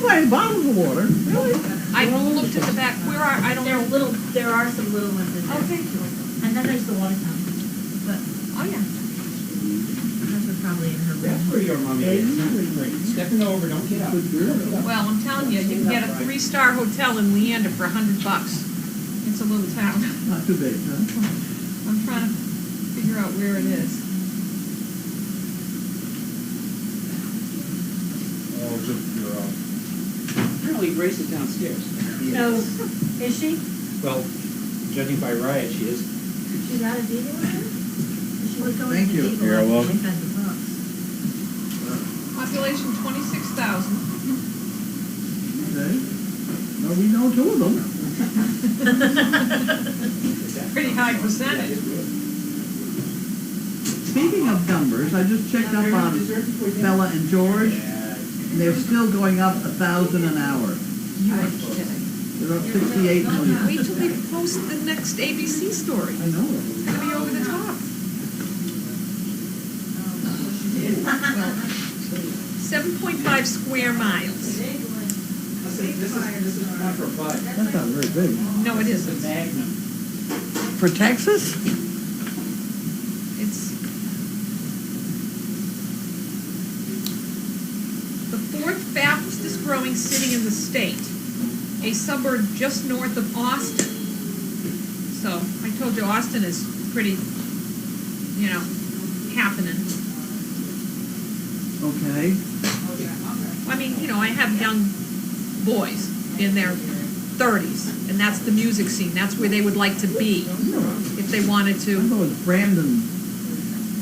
find bottles of water, really? I looked at the back, I don't know. There are some little ones in there. Okay. And then there's the water fountain. But, Oh, yeah. those are probably in her That's room. where your mommy is. Stepping over, don't get up. Well, I'm telling you, you can get a 3-star hotel in Leander for $100. It's a little town. Not too big, huh? I'm trying to figure out where it is. Oh, just, you're out. Apparently Grace is downstairs. No, is she? Well, judging by Riot, she is. She's not a diva with her? She was going Thank to you. diva You're when welcome. they fed the books. Population 26,000. Okay. Well, we know two of them. Pretty high percentage. Speaking of numbers, I just checked up on Bella and George. They're still going up 1,000 an hour. You are kidding. They're up 68 million. Wait till they post the next ABC story. I know. It's gonna be over the top. Well, 7.5 square miles. This is not for a bud. That's not very big. No, it This is a isn't. magnum. For Texas? It's the 4th fastest growing city in the state, a suburb just north of Austin. So I told you Austin is pretty, happening. Okay. I mean, I have young boys in their 30s, and that's the music scene. That's where they would like to be if they wanted I to. thought it was Brandon.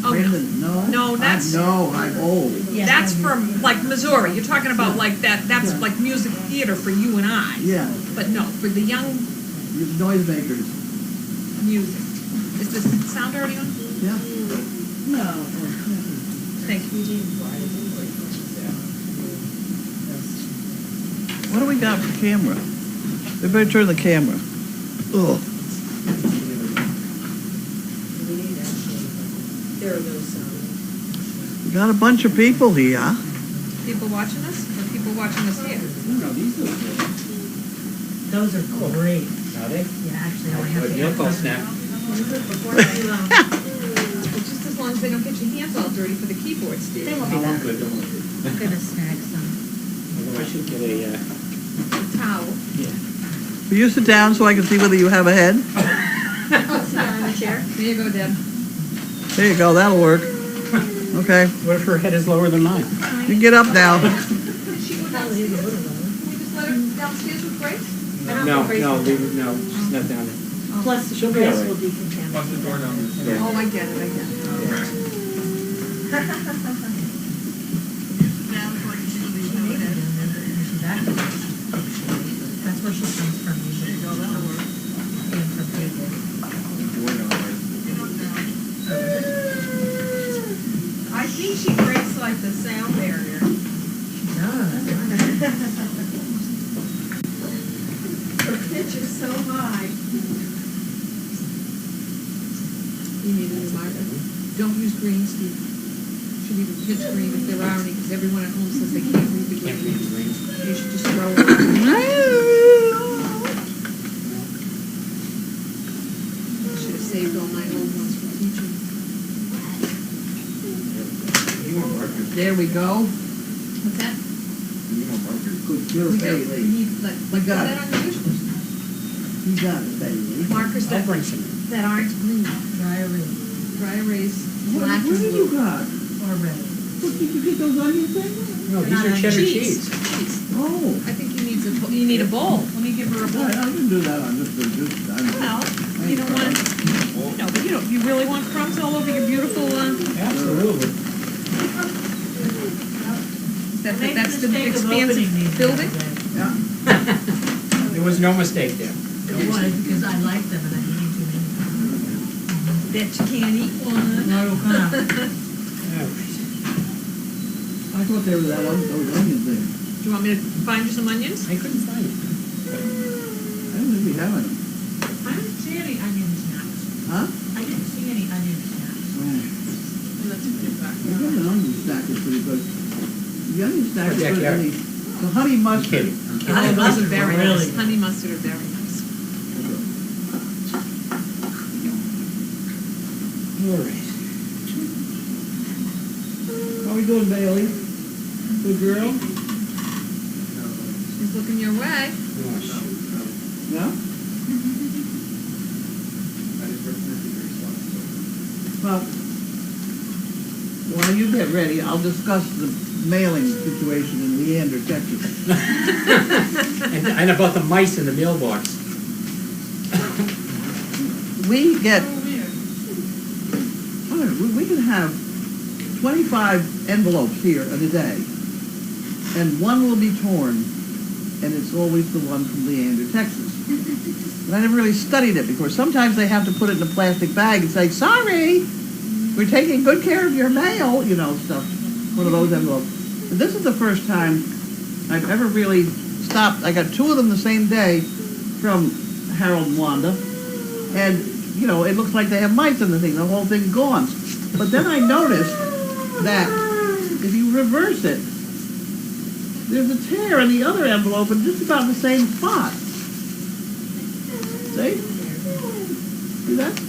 Oh, no. Brandon, no? No, that's- No, I'm old. Yeah, That's Brandon. from, like, Missouri. You're talking about, like, that's Yeah. like music theater for you and I. Yeah, But no, for the young noisemakers. music. Is the sound already on? Yeah. No. Thank you. What do we got for camera? We better turn the camera. Ugh. There are those, We got a bunch of people here. People watching us or people watching us here? No, these look good. those are great. Are they? Yeah, actually, I have But to. you'll call snack. Before you, It's just as long as they don't get your hands all dirty for the keyboard, they Steve. won't be Oh, I'm that. good, don't worry. I'm gonna snag some. Although I should get a, Towel. yeah. Will you sit down so I can see whether you have a head? Sit down in the chair. There you go, Deb. There you go, that'll work. Okay, What if her head is lower than mine? you can get up now. She go Probably downstairs. is a little low. Can we just let her downstairs with Grace? I don't No, think Grace no, will- leave it, no, she's not down there. Plus, the She'll be Grace all right. will decontaminate. Lock the door down there. Yeah. Oh, I get it. That's where she comes from usually. And from people. I think she breaks like the sound barrier. She does. Her pitch is so high. You need a new marker. Don't use green, Steve. Should be pitch green if there are any, because everyone at home says they can't read the Can't green. read the green. You should just throw it. I should have saved all my old ones for teaching. You want markers? There we go. What's that? You want markers? Good, good, We Betty got, Lee. we need, like, We got that it. on your wish list. You got it, Betty Lee. Markers I'll that, bring some. that aren't green. Dry erase Dry erase, What black what and have you blue. got? or red. What, did you get those onion things? No, these are cheddar cheese. Cheese. Oh. I think you need a bowl. Let me give her a bowl. I can do that on just, Well, you don't want, no, but you really want crumbs all over your beautiful, Absolutely. that's the Mistake of expansive opening these building? the other day. yeah. There was no mistake there. It was because I like them and I didn't eat too many. Bet you can't eat one. No, you can't. I thought they were those onion things. Do you want me to find you some onions? I couldn't find it. I didn't think we have any. I didn't see any onion snacks. Huh? I didn't see any onion snacks. Oh. I got an onion snack that's pretty good. The onion snack For is good backyard. in the The honey mustard. kidding. Oh, those are very Really nice. good. Honey mustard are very nice. All right. How we doing, Bailey? Good girl? She's looking your way. Oh, shoot. Yeah? Well, while you get ready, I'll discuss the mailing situation in Leander, Texas. And about the mice in the mailbox. We get, we can have 25 envelopes here in a day, and one will be torn, and it's always the one from Leander, Texas. And I never really studied it before. Sometimes they have to put it in a plastic bag and say, sorry, we're taking good care of your mail, you know, stuff. One of those envelopes. And this is the first time I've ever really stopped. I got 2 of them the same day from Harold and Wanda. And, you know, it looks like they have mice in the thing. The whole thing's gone. But then I noticed that if you reverse it, there's a tear in the other envelope in just about the same spot. See? See, that's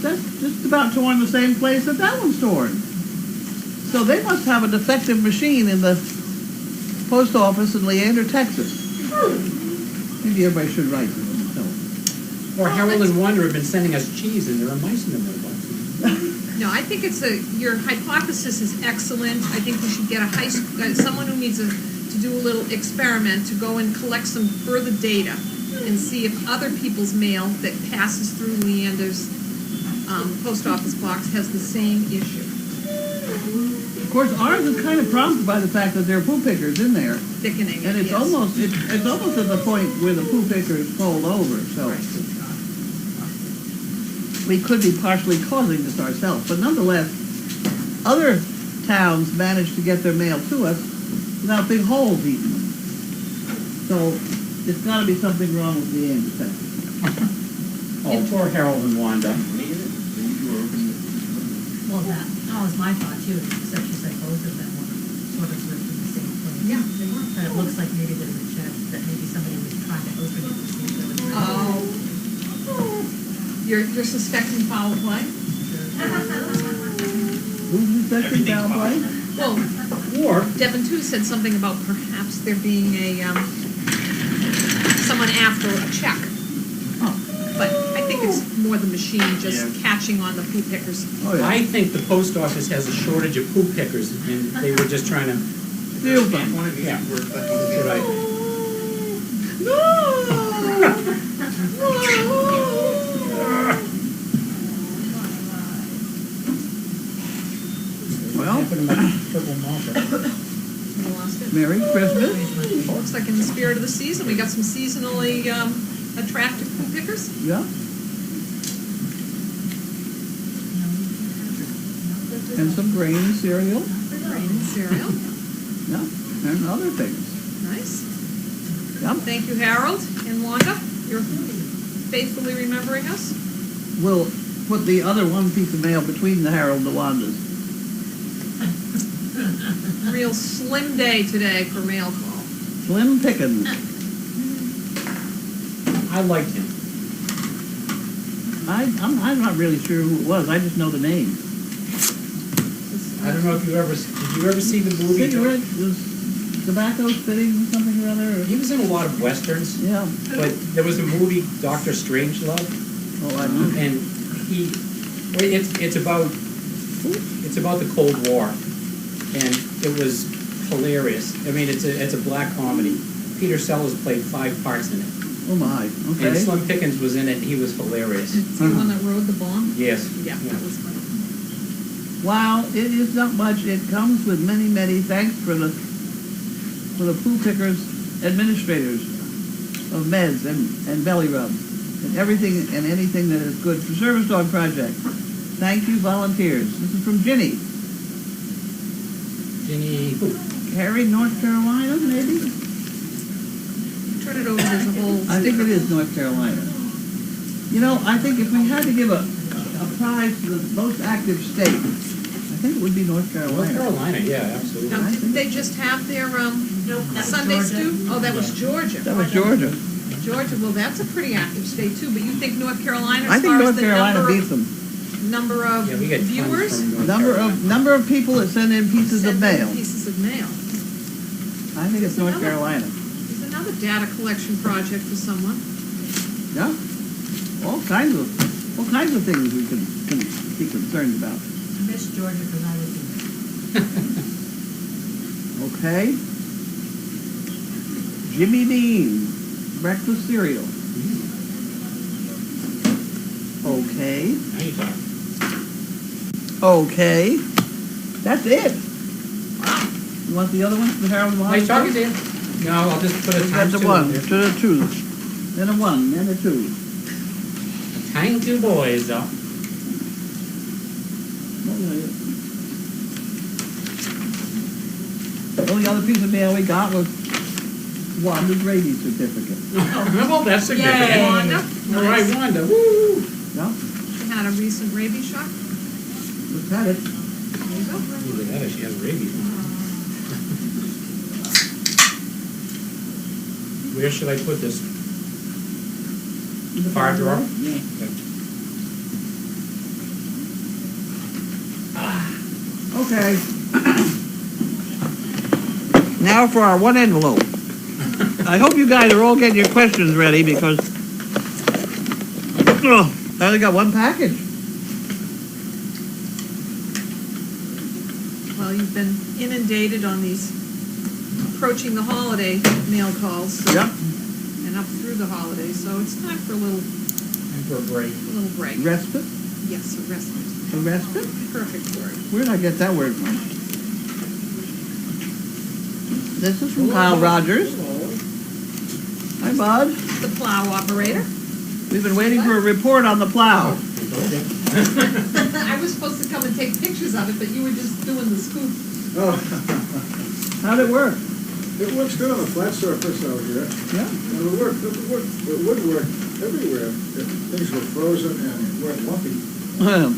just about torn the same place that that one's torn. So they must have a defective machine in the post office in Leander, Texas. Maybe everybody should write them. Or Harold and Wanda have been sending us cheese and there are mice in the mailbox. No, I think your hypothesis is excellent. I think we should get someone who needs to do a little experiment to go and collect some further data and see if other people's mail that passes through Leander's post office box has the same issue. Of course, ours is kind of prompted by the fact that there are poo pickers in there, Thickening. and it's yes. almost at the point where the poo pickers fold over. So we could be partially causing this ourselves, but nonetheless, other towns manage to get their mail to us without big holes eaten them. So it's got to be something wrong with the end. Oh, poor Harold and Wanda. Well, that was my thought too, except you said both of them were sort of lived in the same place. Yeah, they were. But it looks like maybe there was a check, that maybe somebody was trying to open it to see if there was. Oh. You're suspecting foul play? Who's suspecting foul play? Well, Or Devin too said something about perhaps there being someone after a check. Oh, But I think it's more the machine just catching on the poo pickers. oh yeah. I think the post office has a shortage of poo pickers and they were just trying to, Steal them. yeah, that's right. Well, Happened to my purple marker. You lost it. Merry Christmas. Looks like in the spirit of the season, we got some seasonally attractive poo pickers. Yeah. And some grain cereal. Grain and cereal. Yeah. And other things. Nice. Yeah. Thank you, Harold and Wanda. You're faithfully remembering us. We'll put the other one piece of mail between the Harold and the Wandas. Real slim day today for mail call. Slim Pickens. I liked him. I'm not really sure who it was. I just know the name. I don't know if did you ever see the movie? Cigarette was tobacco spitting something or other. He was in a lot of westerns, Yeah. but there was a movie, Dr. Strangelove, Oh, I know. and it's about the Cold War, and it was hilarious. I mean, it's a black comedy. Peter Sellers played 5 parts in it, Oh my. and Okay. Slim Pickens was in it, and he was hilarious. Is he the one that rode the bomb? Yes. Yeah, that was funny. Wow, it is not much. It comes with many, many thanks for the poo pickers, administrators of meds and belly rubs and everything and anything that is good for Service Dog Project. Thank you, volunteers. This is from Ginny. Ginny, Cary, North Carolina, maybe? Turn it over, there's a whole I think sticker. it is North Carolina. You know, I think if we had to give a prize to the most active state, I think it would be North North Carolina. Carolina, yeah, absolutely. Now, didn't they just have their, Nope, that was Sunday Georgia. stew? Oh, that was Georgia. That was Georgia. Georgia, well, that's a pretty active state too, but you think North Carolina I as think far as North the Carolina number beats them. Yeah, we get tons viewers? from North Carolina. Number of people that send in pieces of Send in mail. Pieces of mail. I think it's North Carolina. There's another data collection project for someone. Yeah. All kinds of things we can be concerned about. I miss Georgia because I was in. Okay. Jimmy Dean, breakfast cereal. Okay. Now you talk. Okay. That's it. Wow. You want the other one, the Harold Mines? Nice talking to you. No, I'll just put a That's times the two one, in there. to the two. Then a one, then a two. Time two boys, though. The only other piece of mail we got was Wanda's rabies certificate. Well, that's Yay, significant. Wanda. All right, Wanda, woo! Yeah, She had a recent rabies shot. look at it. There you go. Look at that, she has rabies. Where should I put this? In the Fire drawer? Yeah. Okay. Now for our one envelope. I hope you guys are all getting your questions ready because I only got one package. Well, you've been inundated on these approaching the holiday mail calls. Yep. And up through the holidays, so it's time for a little And for a break. break. Respite? Yes, a respite. A respite? Perfect word. Where did I get that word from? This is from Kyle Rogers. Hi, Bud. The plow operator. We've been waiting for a report on the plow. I was supposed to come and take pictures of it, but you were just doing the scoop. Oh, How'd it work? it works good on a flat surface out here. Yeah. And it would work everywhere if things were frozen and weren't lumpy. But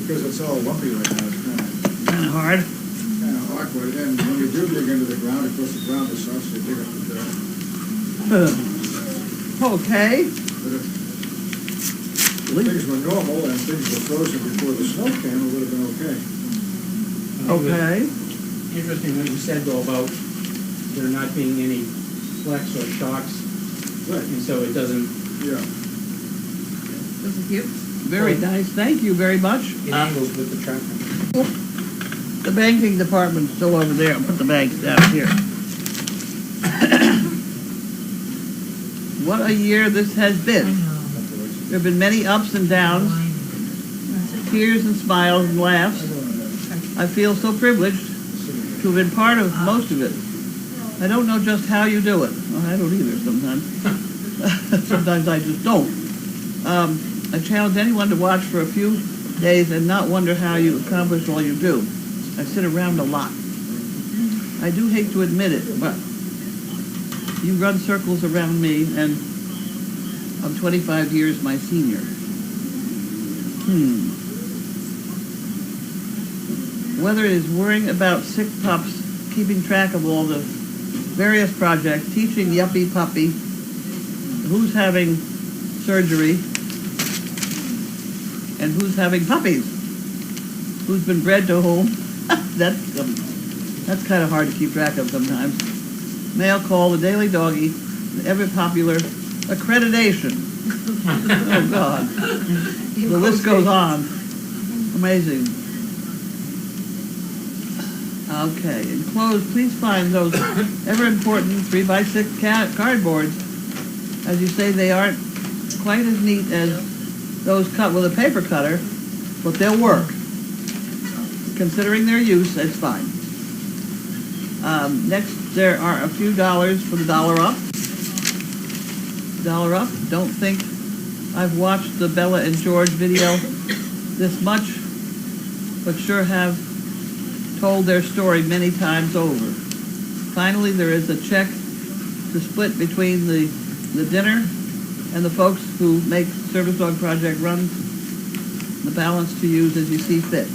because it's all lumpy right now, it's Kind of hard. kind of awkward. And when you do dig into the ground, of course, the ground is soft, so you dig up the dirt. Okay. But if things were normal and things were frozen before the snow came, it would have been okay. Okay. Interesting what you said though about there not being any flecks or shocks, Right, and so it doesn't, yeah. Doesn't you? Very nice. Thank you very much. it angles with the traffic. The banking department's still over there. I'll put the banks down here. What a year this has I been. know. There have been many ups and downs, tears and smiles and laughs. I feel so privileged to have been part of most of it. I don't know just how you do it. Well, I don't either sometimes. Sometimes I just don't. I challenge anyone to watch for a few days and not wonder how you accomplish all you do. I sit around a lot. I do hate to admit it, but you run circles around me, and I'm 25 years my senior. Whether it is worrying about sick pups, keeping track of all the various projects, teaching Yuppie Puppy, who's having surgery, and who's having puppies, who's been bred to whom, that's kind of hard to keep track of sometimes. Mail call, the daily doggy, the ever popular accreditation. Oh, God. The list goes on. Amazing. Okay, enclosed, please find those ever important 3x6 cardboards. As you say, they aren't quite as neat as those cut with a paper cutter, but they'll work. Considering their use, it's fine. Next, there are a few dollars for the dollar up. Dollar up. Don't think I've watched the Bella and George video this much, but sure have told their story many times over. Finally, there is a check to split between the dinner and the folks who make Service Dog Project run, the balance to use as you see fit.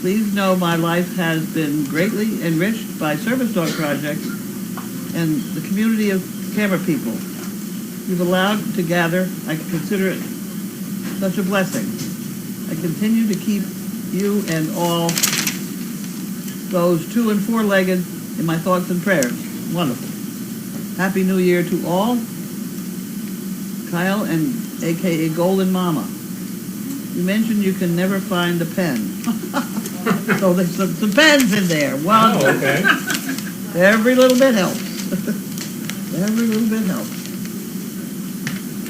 Please know my life has been greatly enriched by Service Dog Project and the community of camera people. You've allowed to gather. I consider it such a blessing. I continue to keep you and all those 2- and 4-legged in my thoughts and prayers. Wonderful. Happy New Year to all. Kyle and AKA Golden Mama. You mentioned you can never find a pen. So there's some pens in there. Well, Oh, okay. every little bit helps. Every little bit helps.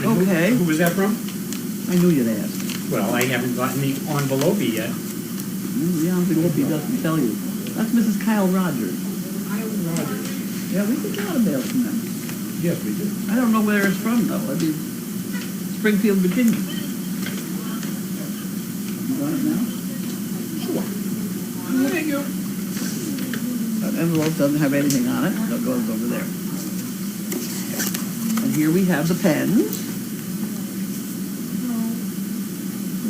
And who- Okay. Who was that from? I knew you'd ask. Well, I haven't gotten the envelope yet. The envelope he doesn't tell you. That's Mrs. Kyle Rogers. Yeah, we get a lot of mail from them. Yes, we do. I don't know where it's from though. I mean, Springfield, Virginia. You got it now? Thank you. That envelope doesn't have anything on it. It goes over there. And here we have the pens.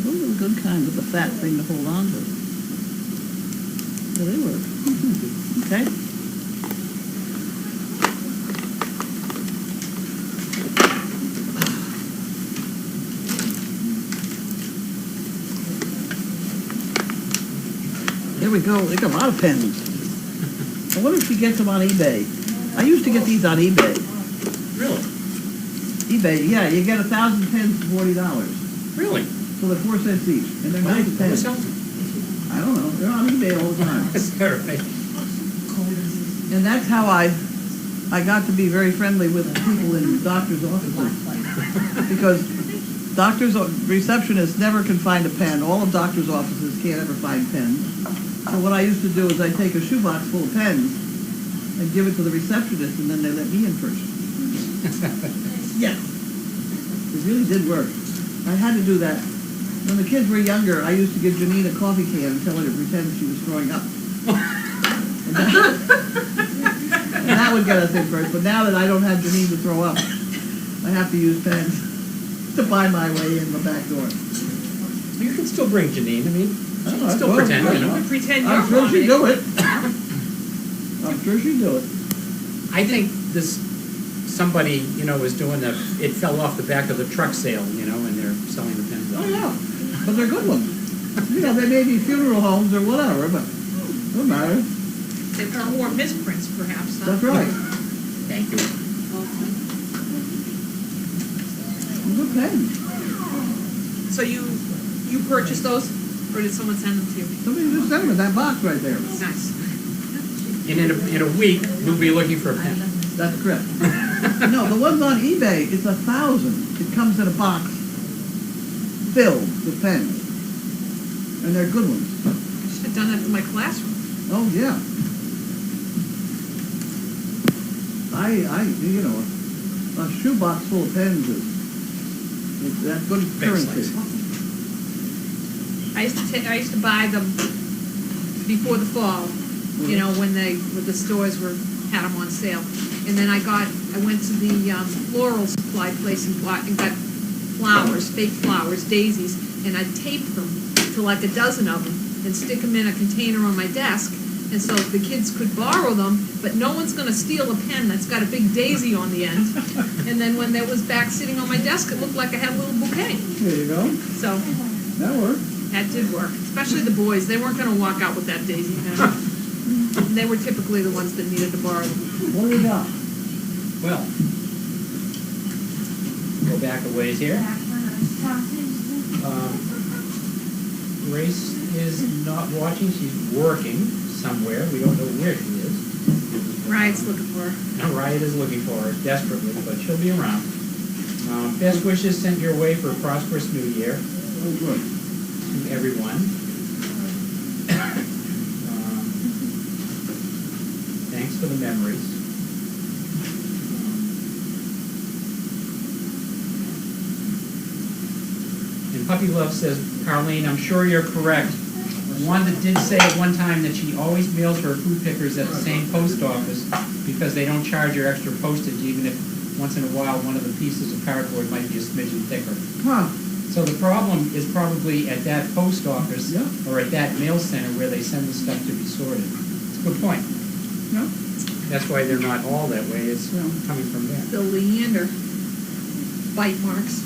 Those are the good kind with the fat thing to hold on to. Yeah, they work. Okay. There we go. They got a lot of pens. I wonder if she gets them on eBay. I used to get these on eBay. Really? eBay, yeah, you get 1,000 pens for $40. Really? So they're 4 cents each, and they're nice Who pens. sells them? I don't know. They're on eBay all the time. Is that right? And that's how I got to be very friendly with people in doctors' offices. Because receptionists never can find a pen. All of doctors' offices can't ever find pens. So what I used to do is I'd take a shoebox full of pens and give it to the receptionist, and then they let me in first. Yes. It really did work. I had to do that. When the kids were younger, I used to give Janine a coffee can and tell her to pretend she was throwing up. And that would get us in first. But now that I don't have Janine to throw up, I have to use pens to find my way in the back door. You can still bring Janine, I mean, she can still Well, pretend, you know. Pretend you're I'm sure she'd vomiting. do it. I'm sure she'd do it. I think somebody, was doing it fell off the back of the truck sale, and they're selling the pens. Oh, yeah. But they're good ones. They may be funeral homes or whatever, but it doesn't matter. They are more misprints, perhaps, huh? That's right. Thank you. Good pens. So you purchased those, or did someone send them to you? Somebody just sent them in that box right there. Nice. And in a week, we'll be looking for a pen. That's correct. No, the ones on eBay, it's 1,000. It comes in a box filled with pens. And they're good ones. I should have done that for my classroom. Oh, yeah. A shoebox full of pens is that's good currency. I used to buy them before the fall, when the stores had them on sale. And then I went to the floral supply place and got flowers, fake flowers, daisies, and I taped them to like a dozen of them and stick them in a container on my desk. And so the kids could borrow them, but no one's going to steal a pen that's got a big daisy on the end. And then when that was back sitting on my desk, it looked like I had a little bouquet. There you go. So That worked. that did work, especially the boys. They weren't going to walk out with that daisy pen. They were typically the ones that needed to borrow them. What do we got? Well, go back a ways here. Grace is not watching. She's working somewhere. We don't know where she is. Riot's looking for her. Now, Riot is looking for her desperately, but she'll be around. Best wishes sent your way for a prosperous new year Oh, good. to everyone. Thanks for the memories. And Puppy Love says, Carlene, I'm sure you're correct. Wanda did say at one time that she always mails her food pickers at the same post office because they don't charge her extra postage, even if once in a while one of the pieces of cardboard might be a smidgen thicker. Huh. So the problem is probably at that post office Yeah. or at that mail center where they send the stuff to be sorted. It's a good point. Yeah. That's why they're not all that way, it's Yeah. coming from there. The Leander bite marks.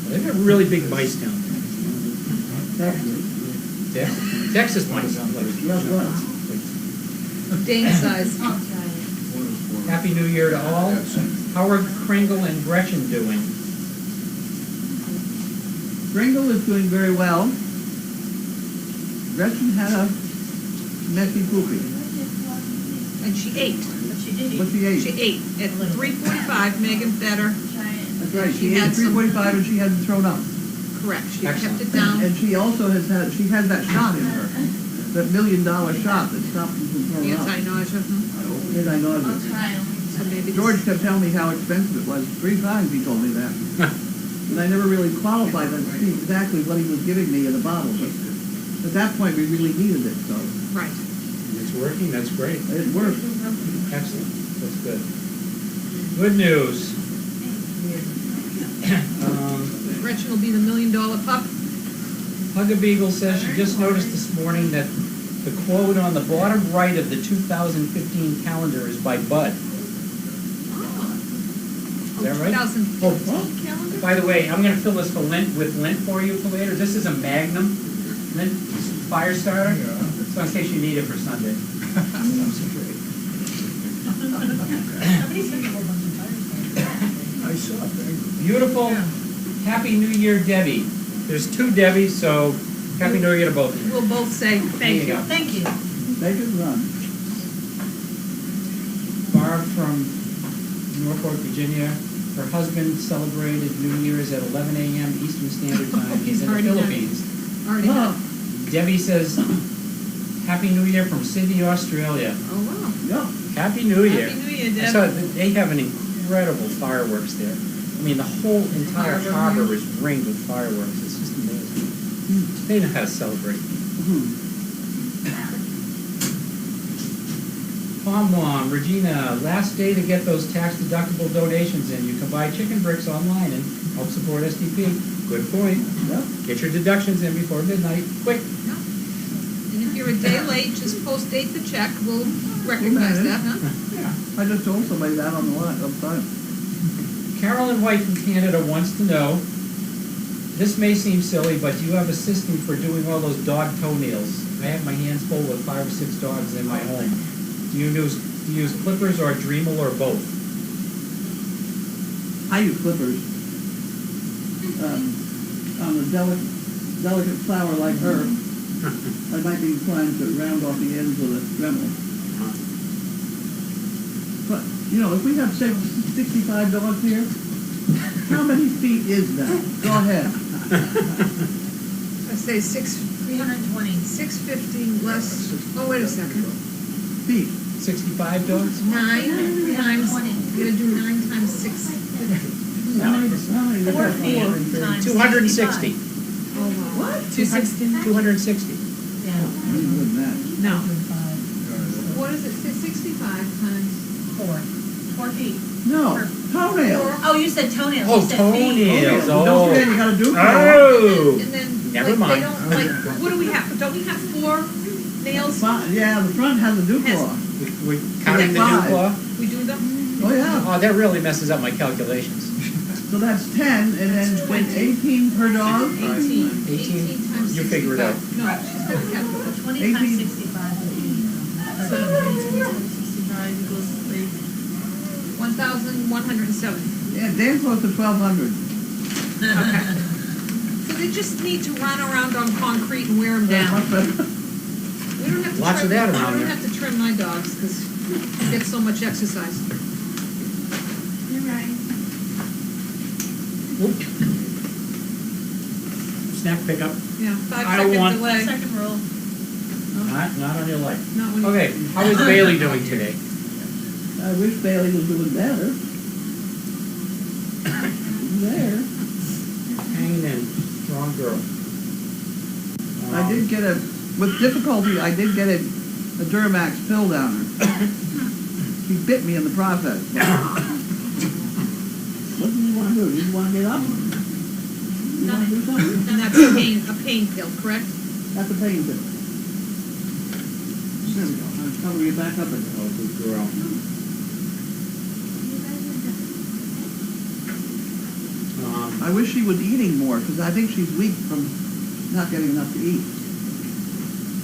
They've got really big bites down Definitely. there. Texas mice. Love what? Dane size. I'll try it. Happy New Year to all. How are Kringle and Gretchen doing? Kringle is doing very well. Gretchen had a messy poopy, And she ate. But she did but eat. she ate. She ate. At 3:45, Megan fed her. Try it. That's right, She she ate had at some- 3:45 and she hadn't thrown up. Correct. She Excellent. kept it down. And she also has that shot in her, that $1 million shot that stopped her from throwing up. Anti-nausea. Anti-nausea. I'll try it. So maybe George this, kept telling me how expensive it was. 3 times he told me that. And I never really qualified to see exactly what he was giving me in the bottle. But at that point, we really needed it, so right. It's working, that's great. it worked. Excellent, that's good. Good news. Gretchen will be the $1 million pup. Hugga Beagle says she just noticed this morning that the quote on the bottom right of the 2015 calendar is by Bud. Is that right? 2015 calendar? By the way, I'm gonna fill this with lint for you for later. This is a Magnum lint fire starter, so in case you need it for Sunday. Somebody's gonna go a bunch of fires. I saw it. Beautiful, Happy New Year, Debbie. There's 2 Debbies, so Happy New Year to both of you. We'll both say There thank you you. go. Thank you. Make it run. Barb from Norfolk, Virginia. Her husband celebrated New Year's at 11 a.m. Eastern Standard Time. He's in the Already done. Philippines. Already Oh, done. Debbie says, Happy New Year from Sydney, Australia. Oh, wow. yeah. Happy New Year. Happy New Year, I Deb. saw that they have an incredible fireworks there. I mean, the whole entire Harbor, harbor yeah. is ringed with fireworks. It's just amazing. They know how to celebrate. Mhm. Palm Mom, Regina, last day to get those tax-deductible donations in. You can buy chicken bricks online and help support SDP. Good point. Yeah. Get your deductions in before midnight. Quick. Yeah. And if you're a day late, just post-date the check. We'll recognize that, huh? I just told somebody that on the line, I'm sorry. Carolyn White from Canada wants to know, this may seem silly, but do you have a system for doing all those dog toenails? I have my hands full with 5 or 6 dogs in my home. Do you use clippers or Dremel or both? I use clippers. On a delicate flower like her, I might be inclined to round off the ends with a Dremel. But, you know, if we have 65 dogs here, how many feet is that? Go ahead. I say 320. 650 less, oh, wait a second. Feet. 65 dogs? 9 times, you gotta do 9 times 650. How many? They 4 got feet 4. times 260. 65. Oh, wow. What? 260. Yeah. More than that. No. 5. What is it, 65 times? 4 feet. No, toenail. Oh, you said toenails. Oh, You said feet. toenails. Don't Oh. forget, you gotta do Oh! And then, Never like, mind. they don't, like, what do we have, don't we have 4 nails? Yeah, the front has a dew Has- claw. We're counting the new 5. claw? We do them? Oh, yeah. Oh, that really messes up my calculations. So that's 10, and then 18 per dog. 18. 18. 18 times You figure it out. 65. No, she's got a calculator. 20 times 18. 65 would be, 18 times 65 equals 3. 1,170. Yeah, damn close to 1,200. Okay. So they just need to run around on concrete and wear them down. Much better. We don't have to Lots of trim, that we around don't there. have to trim my dogs because they get so much exercise. You're right. Whoop. Snack pickup. Yeah, I 5 want- seconds delay. Second roll. Not on your life. Not when you- Okay, how is Bailey doing today? I wish Bailey was doing better. There. Hanging in, strong girl. I did get with difficulty, I did get a Duramax pill down her. She bit me in the process. What do you want to do? Do you want to get up? You wanna do something? And that's a pain pill, correct? That's a pain pill. There we go, I'm covering it back up again. Oh, good girl. I wish she was eating more, because I think she's weak from not getting enough to eat.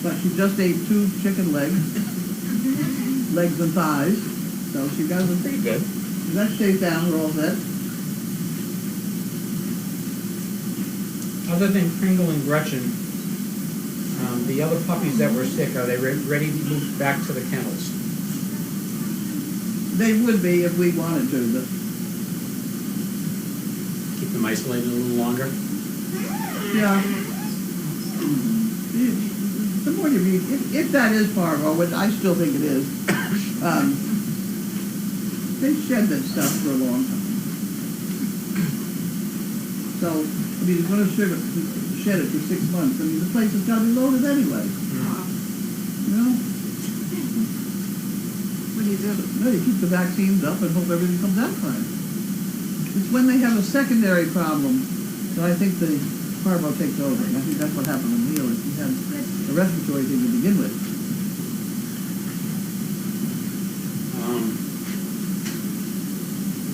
But she just ate 2 chicken legs and thighs, so she got them. Pretty good. That stays down, we're all set. Other than Pringle and Gretchen, the other puppies that were sick, are they ready to move back to the kennels? They would be if we wanted to, but Keep them isolated a little longer? yeah. The more you read, if that is parvo, which I still think it is, they shed that stuff for a long time. So, I mean, it's going to shed it for 6 months. I mean, the place is going to be loaded anyway. You know? What do you do? No, you keep the vaccines up and hope everything comes out fine. It's when they have a secondary problem that I think the parvo takes over. And I think that's what happened with Neil, is he had a respiratory thing to begin with.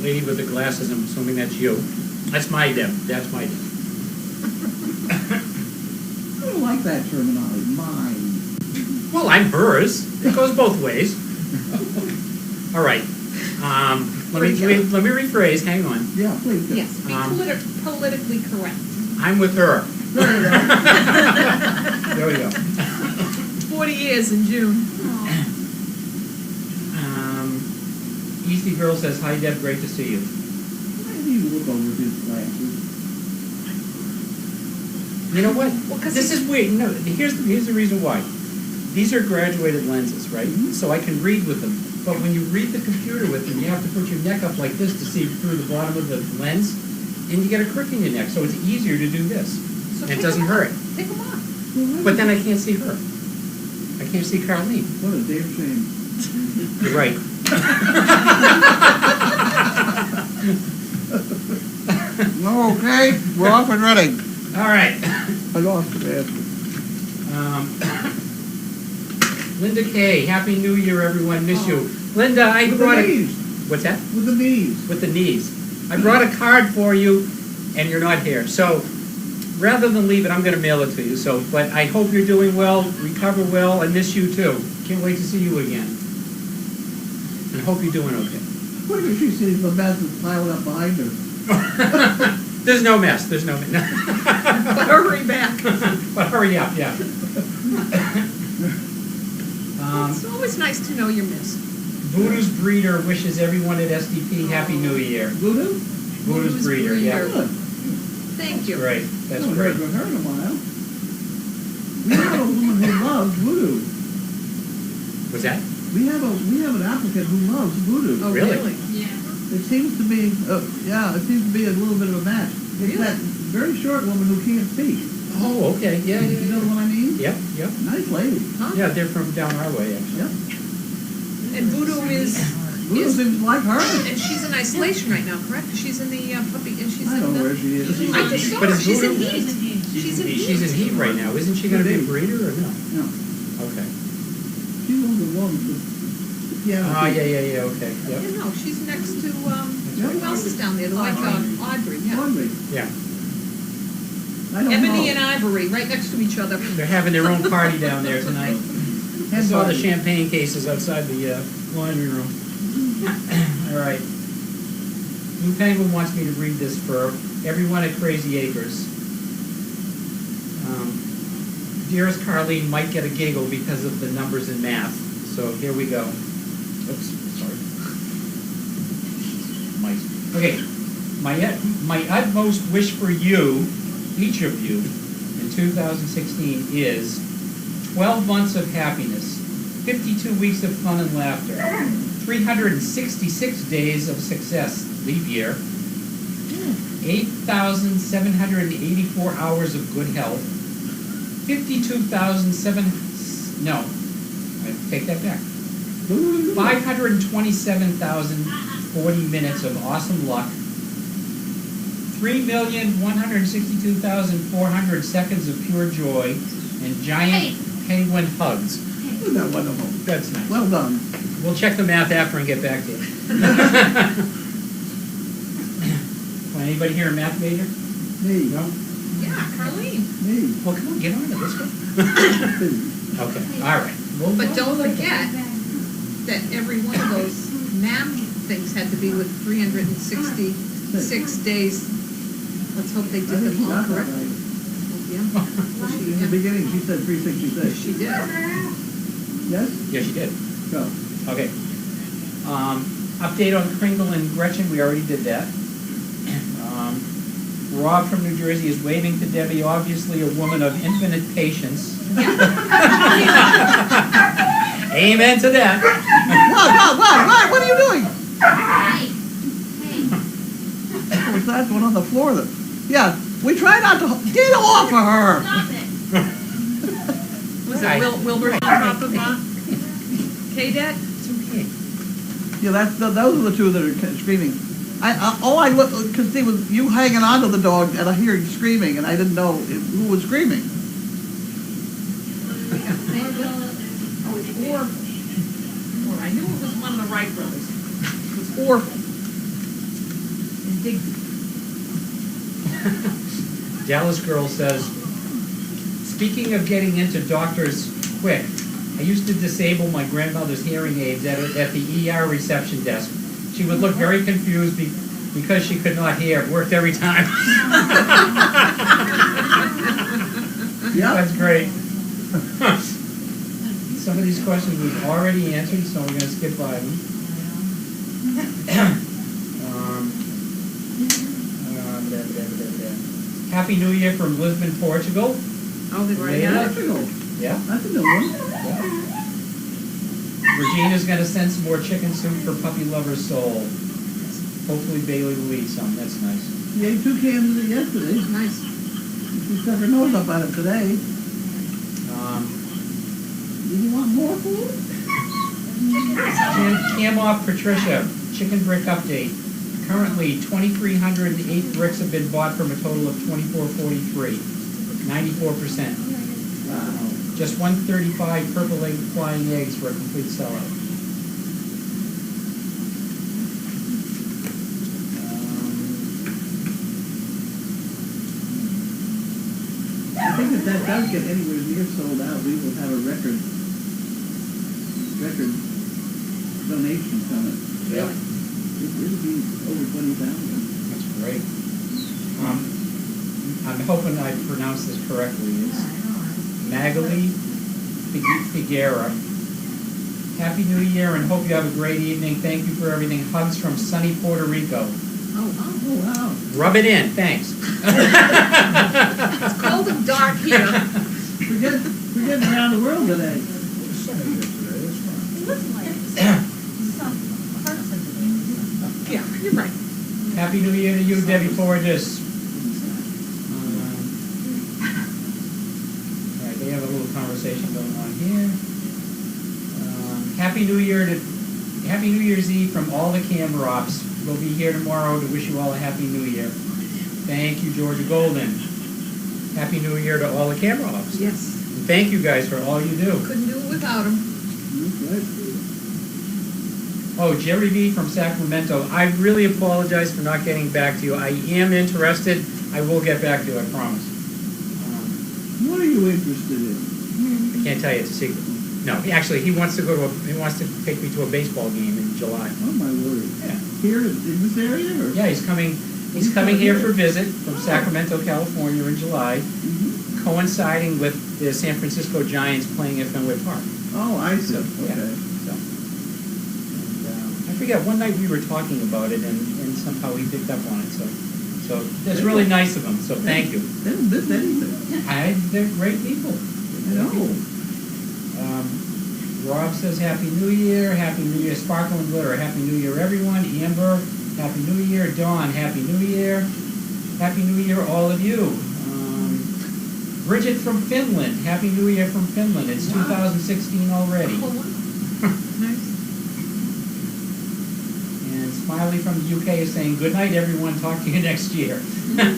Lady with the glasses, I'm assuming that's you. That's my Deb. That's my Deb. I don't like that terminology, mine. Well, I'm hers. It goes both ways. All right. Let me rephrase. Hang on. Yeah, please. Yes, be politically correct. I'm with her. There you go. There we go. 40 years in June. Easty Girl says, "Hi Deb, great to see you." Maybe you look over his glasses. You know what? Well, 'cause This is weird. No, here's the reason why. These are graduated lenses, right? So I can read with them. But when you read the computer with them, you have to put your neck up like this to see through the bottom of the lens, and you get a crick in your neck. So it's easier to do this, So and it take doesn't them hurt. off. Take them off. But then I can't see her. I can't see Carlene. What a damn shame. You're right. Okay, we're off and running. All right. I lost the basket. Linda Kay, Happy New Year, everyone. Miss you. Linda, I With brought the a... knees. What's that? With the knees. With the knees. I brought a card for you, and you're not here. So rather than leave it, I'm going to mail it to you. So, but I hope you're doing well, recover well, and miss you too. Can't wait to see you again. And hope you're doing okay. What if she sees the mess that's piled up behind her? There's no mess. There's no mess. But hurry back. But hurry up, yeah. It's always nice to know you're missed. Voodoo's Breeder wishes everyone at SDP Happy New Year. Voodoo? Voodoo's Breeder, yeah. Good. Thank you. Great, that's I haven't great. heard from her in a while. We have a woman who loves voodoo. What's that? We have an applicant who loves voodoo. Oh, Really? really? It seems to be, it seems to be a little bit of a match. It's Really? that very short woman who can't speak. Oh, okay, yeah, You know yeah, what I mean? yeah. Yep, Nice lady. Huh? yeah, they're from down our way, actually. Yep. And Voodoo Voodoo seems like her. and she's in isolation right now, correct? She's in the puppy, and she's I in don't know the... where she is. I just saw But her, is she's in Voodoo- heat. She's in heat. She's in heat right now, isn't she gonna be a breeder or no? No, Okay. she's one of the ones with the piano. Oh, yeah, okay, Yeah, yep, no, she's next to, Yeah. who else is down there? Like Audrey, yeah. Audrey. yeah. I don't Ebony know. and Ivory, right next to each other. They're having their own party down there tonight. I Head saw the body. champagne cases outside the laundry room. All right. Blue Penguin wants me to read this for everyone at Crazy Acres. Dearest Carlene might get a giggle because of the numbers in math. So here we go. Oops, sorry. Mice. Okay. My utmost wish for you, each of you, in 2016 is 12 months of happiness, 52 weeks of fun and laughter, 366 days of success, leap year, 8,784 hours of good health, take that back. 527,040 minutes of awesome luck, 3,162,400 seconds of pure joy and giant penguin hugs. Isn't that wonderful? That's nice. Well done. We'll check the math after and get back to you. Well, anybody here a math major? Me. No? Yeah, Carlene. Me. Well, come on, get on it, let's go. Okay, all right. But don't forget that every one of those math things had to be with 366 days. Let's hope they I did think them she all got that correct. right. Yeah. In the beginning, she said 366. She did. Yes? Yeah, she did. Go. Okay. Update on Kringle and Gretchen, we already did that. Rob from New Jersey is waving to Debbie, obviously a woman of infinite patience. Amen to that. What are you doing? What's that one on the floor? Yeah, we try not to, get off of her. Was Hi. it Wilbur on top of K-Det? It's okay. Yeah, those are the two that are screaming. I look, because see, was you hanging on to the dog, and I hear you screaming, and I didn't know who was screaming. Or I knew it was one of the Wright brothers. It was Orville. Indignant. Dallas Girl says, speaking of getting into doctors quick, I used to disable my grandmother's hearing aids at the ER reception desk. She would look very confused because she could not hear. It worked every time. Yeah. That's great. Some of these questions we've already answered, so we're going to skip by them. Happy New Year from Lisbon, Portugal. Oh, they've already had it? Portugal. Yeah. That's a new one. Regina's going to send some more chicken soup for Puppy Lover's Soul. Hopefully Bailey will eat some. That's nice. She ate 2 cans of it yesterday. Nice. She stuck her nose up at it today. Did you want more food? Cam off Patricia, chicken brick update. Currently, 2,308 bricks have been bought from a total of 2,443, 94%. Wow. Just 135 purple egg flying eggs for a complete sellout. I think if that does get anywhere near sold out, we will have a record donation from it. Yeah. It'll be over 20,000. That's great. I'm hoping I pronounced this correctly. It's Magali Figuera. Happy New Year and hope you have a great evening. Thank you for everything. Hugs from sunny Puerto Rico. Oh, wow. Rub it in. Thanks. it's cold and dark here. We're getting around the world today. It's sunny here today, it's fine. It looks like some parts of it. Yeah, you're right. Happy New Year to you, Debbie Porges. All right, they have a little conversation going on here. Happy New Year's Eve from all the camera ops. We'll be here tomorrow to wish you all a Happy New Year. Thank you, Georgia Golden. Happy New Year to all the camera ops. Yes. And thank you guys for all you do. Couldn't do it without him. Oh, Jerry V from Sacramento. I really apologize for not getting back to you. I am interested. I will get back to you, I promise. What are you interested in? I can't tell you, it's a secret. No, he wants to take me to a baseball game in July. Oh my word. Yeah. Here in this area? Or? Yeah, he's coming here for a visit from Sacramento, California in July, coinciding with the San Francisco Giants playing at Fenway Park. Oh, I see. So, Okay. yeah. I forget, one night we were talking about it and somehow he picked up on it, so that's really nice of him, so thank you. They don't miss anything. They're great people. I know. Rob says Happy New Year, Sparkle and Glitter, Happy New Year everyone. Amber, Happy New Year. Dawn, Happy New Year. Happy New Year all of you. Bridget from Finland, Happy New Year from Finland. It's 2016 already. Oh, wow. Nice. And Smiley from the UK is saying, "Good night, everyone. Talk to you next year." That's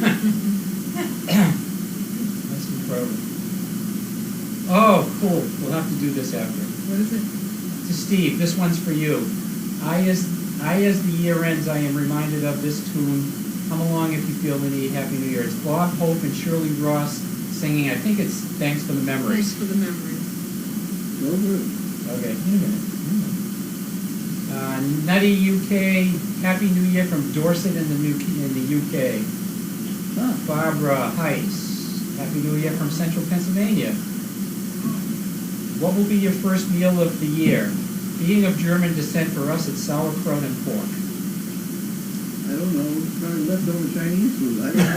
incredible. Oh, cool. We'll have to do this after. What is it? To Steve, this one's for you. As the year ends, I am reminded of this tune. Come along if you feel the need. Happy New Year. It's Bob Hope and Shirley Ross singing. I think it's Thanks for the Thanks Memories. for the memory. Okay, in a minute. Nutty UK, Happy New Year from Dorset in the UK. Huh. Barbara Heiss, Happy New Year from Central Pennsylvania. What will be your first meal of the year? Being of German descent, for us, it's sauerkraut and pork. I don't know, probably leftover Chinese food, I don't know.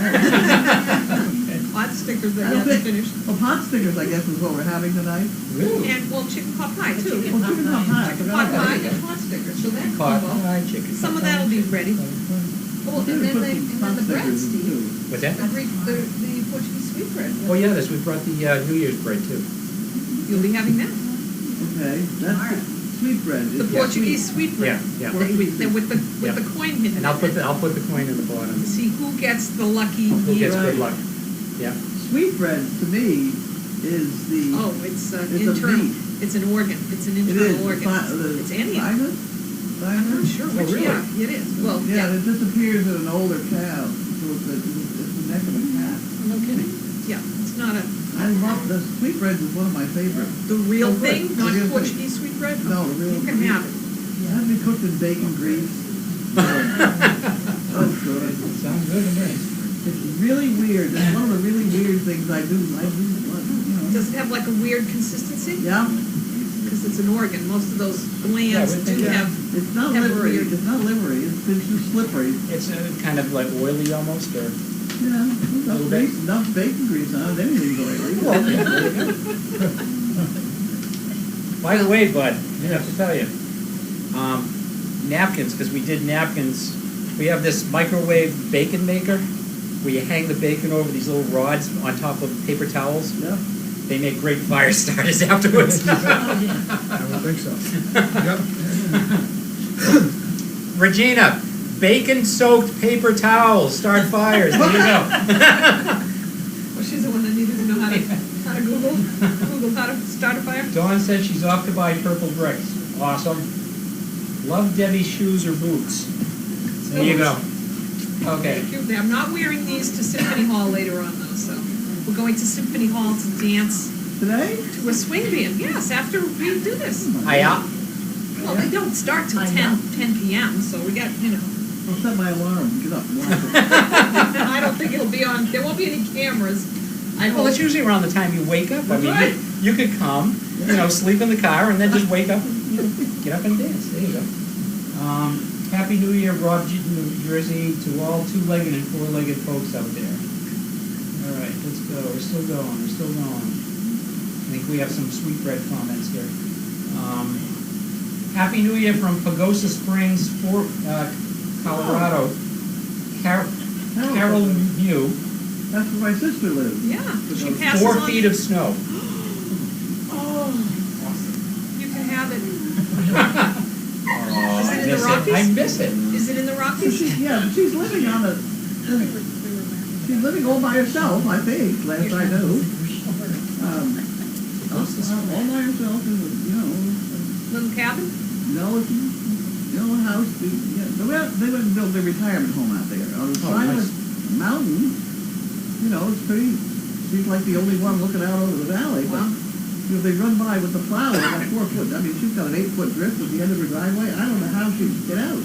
Hot stickers that I don't haven't think, finished. well, pot stickers, I guess, is what we're having tonight. Really? And, well, chicken pot pie, too. Well, chicken pot pie, I Chicken forgot pot about pie that. and hot stickers, so that Pot combo. pie, chicken. Some of that'll be ready. Oh, and then Put they, some and pot then the bread, stickers in, Steve. too. What's that? The Portuguese sweet bread. Oh, yeah, we brought the New Year's bread, too. You'll be having that. Okay, that's sweet bread. The It's Portuguese sweet bread. Yeah, yeah. With the coin hidden. And I'll put the coin in the bottom. To see who gets the lucky Who gets year. good luck? Yeah. Sweet bread, to me, is the. Oh, it's It's a internal, meat. it's an organ, it's an It is. internal organ. The It's any, thymus? I'm not sure Oh, which, really? yeah, it is. Well, Yeah, yeah, it just appears in an older cow, so it's the neck of a cat. No kidding. yeah, it's not a, I love, the sweet bread is one of my favorites. the real Oh, good. thing, The not real thing. Portuguese sweet bread? No, the real You can thing. have it. It has to be cooked in bacon grease. Oh, good. Sounds good to me. It's really weird. It's one of the really weird things I do, you know. Does it have like a weird consistency? Yeah, Because it's an organ, most of those Yeah, glands we do think- have, it's not Have livery, weird- it's not livery, it's too slippery. It's kind of like oily almost, or? Yeah, Little bit. enough bacon grease on it, anything's oily. By the way, Bud, I have to tell you, napkins, because we did napkins, we have this microwave bacon maker where you hang the bacon over these little rods on top of paper towels. Yeah. They make great fire starters afterwards. I would think so. Yep. Regina, bacon-soaked paper towels start fires. There you go. well, she's the one that needed to know how to Google how to start a fire. Dawn said she's off to buy purple bricks. Awesome. Love Debbie's shoes or boots. There you go. Okay. Thank you. I'm not wearing these to Symphony Hall later on though, so we're going to Symphony Hall to dance Today? to a swing band. Yes, after we do this. Hiya. Well, they don't start till I 10 know. p.m., so we got, you know. I'll set my alarm, get up and watch it. I don't think it'll be on, there won't be any cameras. I Well, hope. it's usually around the time you wake up. I mean, Right. you could come, sleep in the car, and then just wake up and get up and dance. There you go. Happy New Year, Rob, New Jersey, to all two-legged and four-legged folks out there. All right, let's go. We're still going. I think we have some sweetbread comments here. Happy New Year from Pagosa Springs, Colorado. Carol Mew. That's where my sister lives. Yeah, she passes 4 on. feet of snow. Oh, you can have it. Oh, Is it in the Rockies? I miss it. Is it in the Rockies? She's living on a, she's living all by herself, I think, last I knew. All by herself, Little cabin? a house, they went and built their retirement home out there, on the side of a mountain, it's pretty, she's like the only one looking out over the valley, but, they run by with the plow, about 4 foot, she's got an 8-foot drift at the end of her driveway, I don't know how she can get out,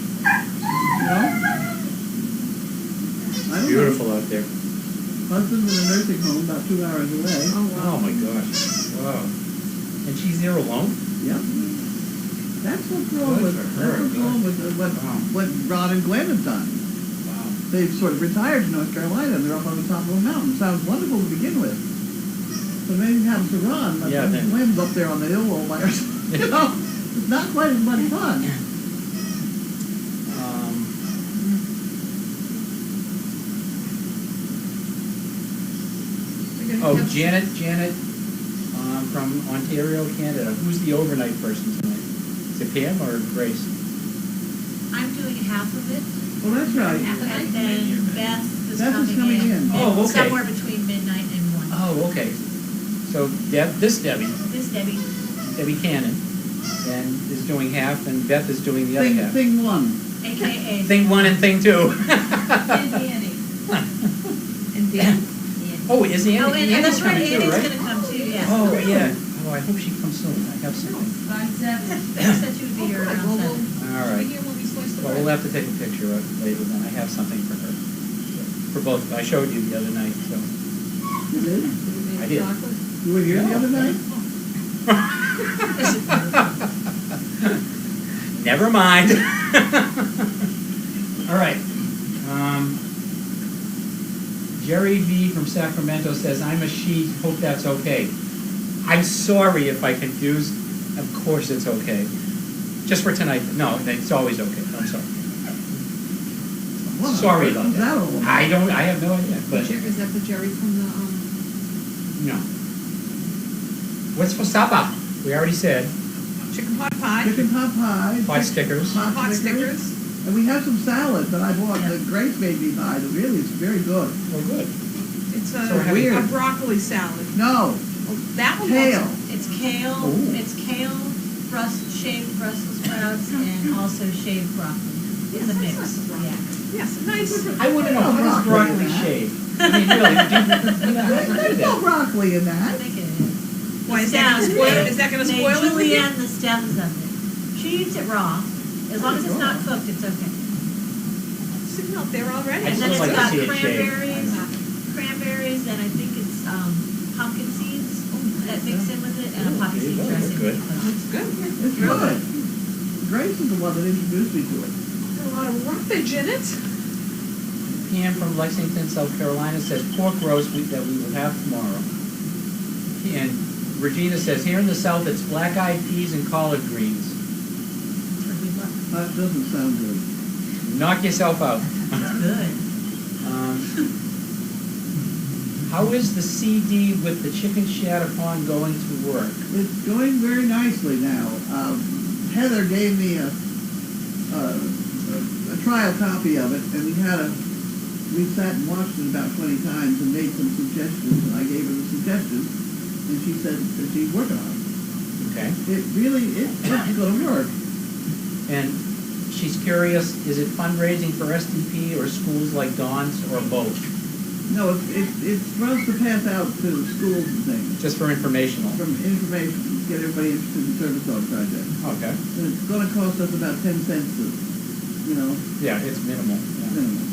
I don't Beautiful out there. know. Husband's in a nursing home about 2 hours away. Oh my gosh. Wow. And she's there alone? Yep. That's what's wrong Good with, for her, that's what's wrong with what Rod and Gwen have done. Wow. They've sort of retired to North Carolina and they're up on the top of a mountain. Sounds wonderful to begin with. But maybe it happens to Ron, but Yeah, then- Gwen's up there on the hill all by herself. It's not quite as much fun. Janet, from Ontario, Canada. Who's the overnight person tonight? Is it Pam or Grace? I'm doing half of it, Well, that's right. and then Beth is Beth is coming in. coming in. Oh, okay. Somewhere between midnight and 1. Oh, okay. So this Debbie, This Debbie, Debbie Cannon, and is doing half, and Beth is doing the other half. Thing one. AKA. Thing 1 and thing 2. And Danny. And Dan? Oh, is Andy? Oh, and Andy's that's right, coming too, Andy's right? gonna come too, yes. Oh, yeah. Oh, I hope she comes soon. I have something. By 7. She said she would be here around Well, 7. All Should right. we hear when we slice the Well, bread? we'll have to take a picture of it later then. I have something for her. For both. I showed you the other night, so. You did? We made I did. chocolate. You were here the other night? Never mind. All right. Jerry V. from Sacramento says, I'm a she, hope that's okay. I'm sorry if I confused. Of course it's okay. Just for tonight. No, it's always okay. I'm sorry. What? Sorry about Who's that. all about? I have no idea, but Is that the Jerry from the, no. What's for supper? We already said. chicken pot pie? Chicken pot pie. Hot stickers. Hot stickers? And we have some salad that I bought, that Grace made me buy, that really is very good. Oh, good. It's So a weird. broccoli salad. No, Oh, that one kale. looks, It's kale, Ooh. shaved Brussels sprouts, and also shaved broccoli. It's a mix, yeah. yes, nice. I want to know, how does broccoli shave? I mean, really, how do There's no that? broccoli in I that. think it is. Why, is that gonna spoil, is that gonna spoil it for you? Julianne, the stems of it. She eats it raw. As long as it's not cooked, it's okay. Sitting out there already. I And then still it's like to got see it shaved. cranberries, and I think it's pumpkin seeds that mix in with it, and a poppy There you seed go, dressing. that's good. Looks good. It's good. Grace is the one that introduced me to it. A lot of roughage in it. Pam from Lexington, South Carolina says pork roast that we will have tomorrow. And Regina says, here in the South, it's black-eyed peas and collard greens. That doesn't sound good. Knock yourself out. It's good. How is the CD with the chicken shatter pond going to work? It's going very nicely now. Heather gave me a trial copy of it, and we sat and watched it about 20 times and made some suggestions, and I gave her the suggestions, and she said that she's working on it. Okay. It's going to work. And she's curious, is it fundraising for SDP or schools like Dawn's or both? No, it's for us to pass out to schools and things, Just for informational? from information, get everybody interested in the service dog project. Okay. And it's going to cost us about 10 cents to, Yeah, it's minimal. Yeah. minimum.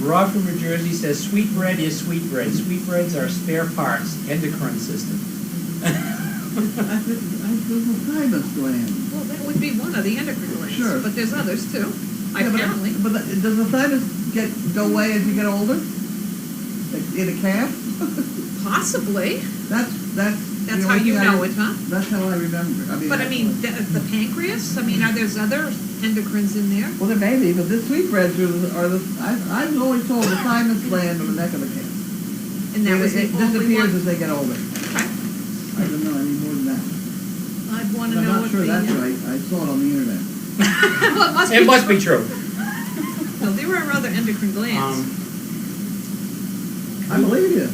Rob from New Jersey says sweetbread is sweetbread. Sweetbreads are spare parts, endocrine system. I think the thymus gland. Well, that would be one of the endocrine glands. Sure. But there's others too, Yeah, apparently. But does the thymus go away as you get older? Like in a calf? Possibly. That's That's the how only you thing know it, huh? That's how I remember. But I mean, the pancreas, I mean, are there other endocrines in there? Well, there may be, but the sweetbreads I've always told the thymus gland on the neck of the calf. And that was It the only disappears one? as they get older. Okay. I don't know any more than that. I'd want But to I'm know not what sure the... that's right. I saw it on the internet. Well, It must be true. No, there are other endocrine glands. I believe you.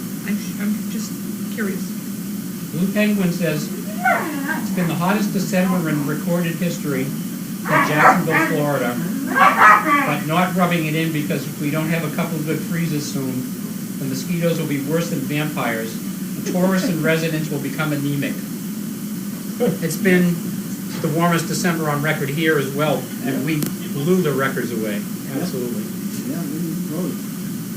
I'm just curious. Blue Penguin says, it's been the hottest December in recorded history in Jacksonville, Florida, but not rubbing it in because if we don't have a couple of good freezes soon, the mosquitoes will be worse than vampires. The tourists and residents will become anemic. It's been the warmest December on record here as well, and we blew the records away. Absolutely. Yeah, we close.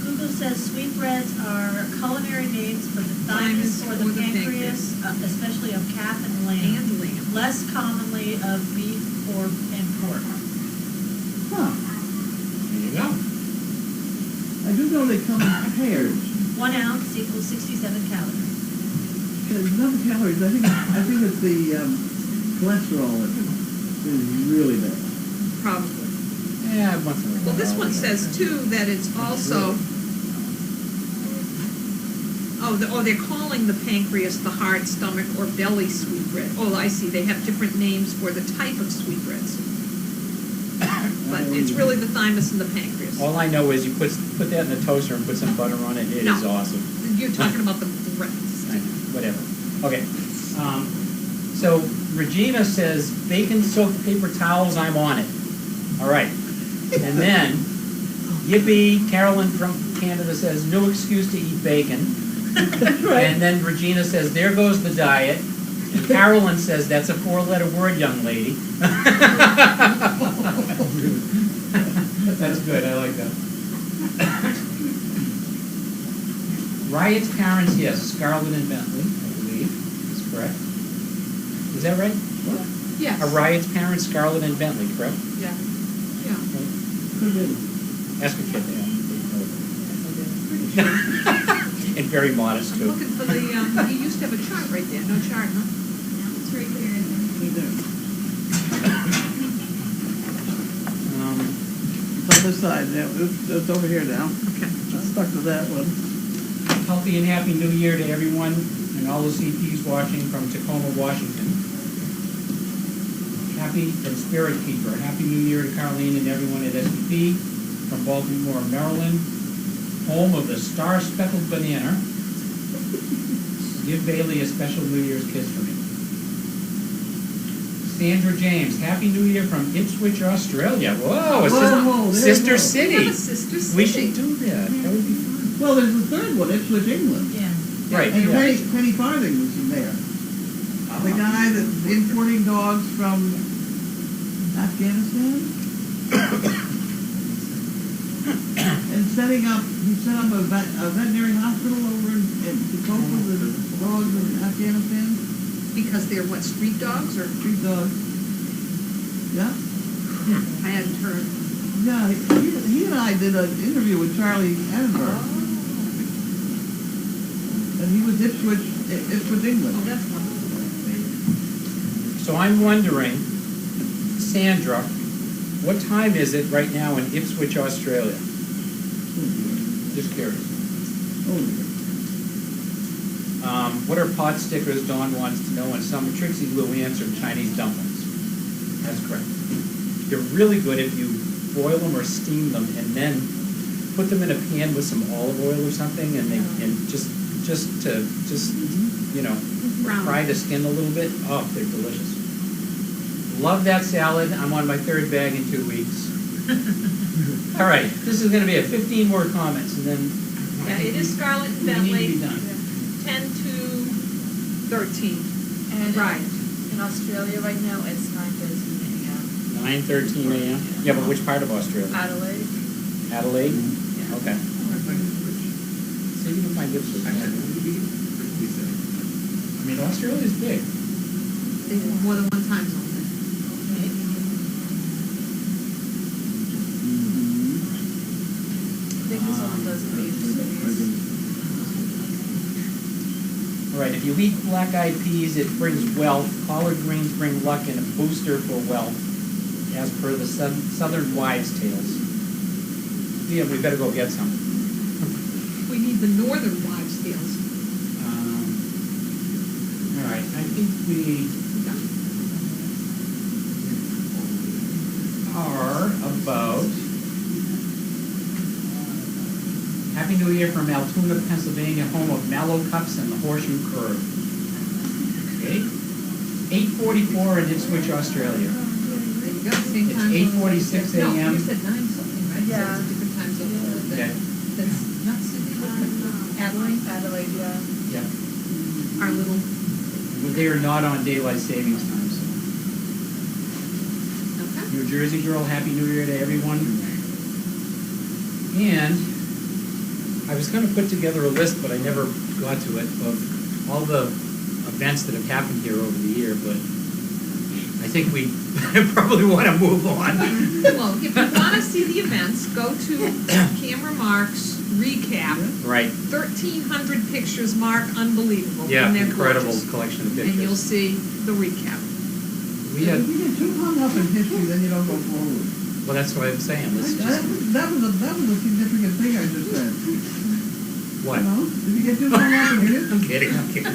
Google says sweetbreads are culinary names for the thymus or the pancreas, especially of calf and lamb. And lamb. Less commonly of beef or and pork. Huh. There you go. I do know they come in pairs. 1 ounce equals 67 calories. There's enough calories. I think it's the cholesterol that is really bad. Probably. Yeah, once in a while. Well, this one says too that it's also, they're calling the pancreas the hard stomach or belly sweetbread. Oh, I see, they have different names for the type of sweetbreads. but it's really the thymus and the pancreas. All I know is you put that in the toaster and put some butter on it, it No. is awesome. You're talking about the breasts. I know, whatever. Okay. So Regina says, bacon soaked paper towels, I'm on it. All right. And then, yippee, Carolyn from Canada says, no excuse to eat bacon. And then Regina says, there goes the diet. And Carolyn says, that's a 4-letter word, young lady. That's good, I like that. Riot's parents, yes, Scarlett and Bentley, I believe, is correct. Is that right? Yes. Are Riot's parents Scarlett and Bentley, correct? Yeah. Yeah. Ask a kid, yeah. And very modest, I'm too. looking for the, you used to have a chart right there, no chart, huh? It's right there. It's on this side now, it's over here now. Okay. I'm stuck to that one. Healthy and happy new year to everyone and all the CPs watching from Tacoma, Washington. Happy and Spirit Keeper. Happy New Year to Carlene and everyone at SDP from Baltimore, Maryland, home of the star-speckled banana. Give Bailey a special New Year's kiss for me. Sandra James, Happy New Year from Ipswich, Australia. Whoa, Whoa, there sister you go. city. We have a sister city. We should do that. That would be fun. Well, there's the third one, Ipswich, England. Yeah. Right. And yeah. Penny Farthing was in there. The guy that's importing dogs from Afghanistan. And he set up a veterinary hospital over in to cope with the dogs in Afghanistan. Because they're what, street dogs or? Street dogs. Yeah. I hadn't heard. Yeah, he and I did an interview with Charlie Edinburgh. And he was Ipswich, Oh, England. that's wonderful. So I'm wondering, Sandra, what time is it right now in Ipswich, Australia? Just curious. Oh, What are pot stickers? Dawn wants to know, and some Trixie Lou answered Chinese dumplings. That's correct. They're really good if you boil them or steam them, and then put them in a pan with some olive oil or something, and just Brown. fry the skin a little bit. Oh, they're delicious. Love that salad. I'm on my 3rd bag in 2 weeks. All right, this is going to be a 15-word comments, and then Yeah, it is Scarlett and we need to Bentley, be done. 10 to 13. And Right. in Australia right now, it's 9:13 a.m. 9:13 a.m. Yeah, but which part of Australia? Adelaide. Adelaide? Yeah. Okay. See if you can find Ipswich. I mean, Australia's big. They have more than one time zone. I think this only does major cities. All right, if you eat black-eyed peas, it brings wealth. Collard greens bring luck and a booster for wealth, as per the Southern Wives' Tales. Yeah, we better go get some. We need the northern wives' tales. All right, I think we are about. Happy New Year from Altoona, Pennsylvania, home of Mallow Cups and the Horseshoe Curve. Okay. 8:44 in Ipswich, Australia. There you go, same It's time. 8:46 No, a.m. you said 9 something, right? So Yeah. it's a different time zone. Okay. That's not Sydney, Adelaide, Adelaide, yeah. Yeah. our little, Well, they are not on daylight savings time, so. okay. New Jersey girl, Happy New Year to everyone. And I was going to put together a list, but I never got to it, of all the events that have happened here over the year, but I think we probably want to move on. Well, if you want to see the events, go to Camera Mark's recap. Right. 1,300 pictures, Mark, unbelievable. Yeah, and they're incredible gorgeous. collection of And you'll pictures. see the recap. We If had, you get too hung up in history, then you don't go forward. well, that's what I'm saying. Let's That just, that was a significant thing I just said. what? You know, if you get too hung up in history. I'm kidding, I'm kidding.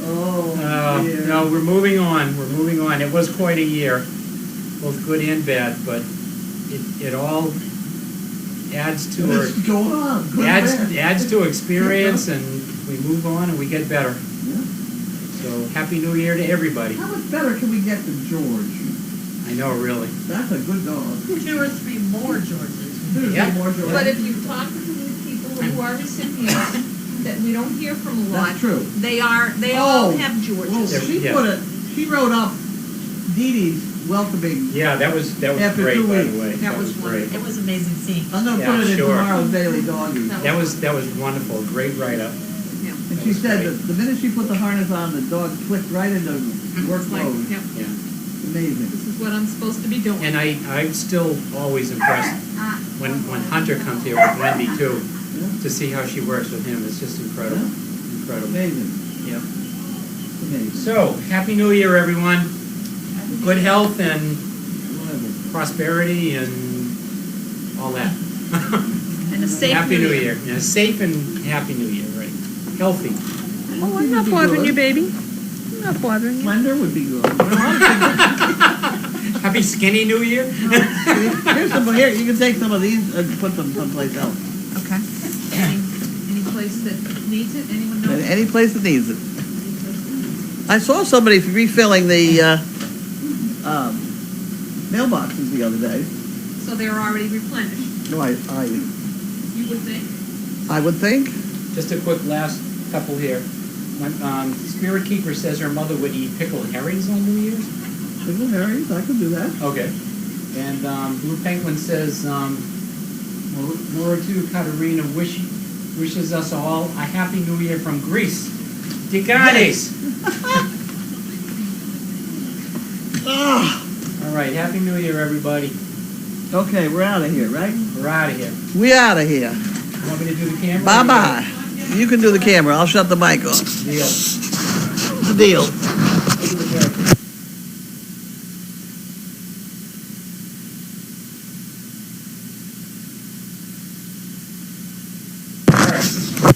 Oh, Oh, dear. No, we're moving on, we're moving on. It was quite a year, both good and bad, but it all adds to our, Let's go on. Good man. adds to experience, and we move on and we get better. Yeah. So, Happy New Year to everybody. How much better can we get than George? I know, really. That's a good dog. 2 or 3 more Georges. Yeah. More George. But if you talk to the people who are recipients, that we don't hear from a lot. That's true. They all Oh, have Well, Georges. she Yeah. she wrote up Dee Dee's welcoming. Yeah, that was After great, 2 by weeks. the way. That was great. It was amazing seeing. I'm gonna Yeah, put it in sure. tomorrow's Daily Doggy. That was wonderful, great write-up. Yeah. And That she was said great. that the minute she put the harness on, the dog clicked right into work It's like, mode. yep, Yeah. Amazing. this is what I'm supposed to be doing. And I'm still always impressed when Hunter comes here with Wendy too, Yeah. to see how she works with him. It's just incredible, incredible. Amazing. Yep. Amazing. So, Happy New Year, everyone. Good health and Whatever. prosperity and all that. And a safe Happy New New Year. Year. Yeah, safe and happy New Year, right? Healthy. Oh, I'm not bothering you, baby. I'm not bothering you. Slender would be good. Happy Skinny New Year. Here's some, here, you can take some of these and put them someplace else. Okay. Any place that needs it? Anyone know? Any place that needs it. I saw somebody refilling the mailboxes the other day. So they're already replenished, No, you would think. I would think. Just a quick last couple here. My, Spirit Keeper says her mother would eat pickled herrings on New Year's. Pickled herrings, I could do that. Okay. And Blue Penguin says, Laura too, Katerina wishes us all a Happy New Year from Greece. Dikades! Ah, All right, Happy New Year, everybody. okay, we're out of here, right? We're out of here. We out of here. You want me to do the camera? Bye-bye. You can do the camera. I'll shut the mic off. Deal. The deal. All right.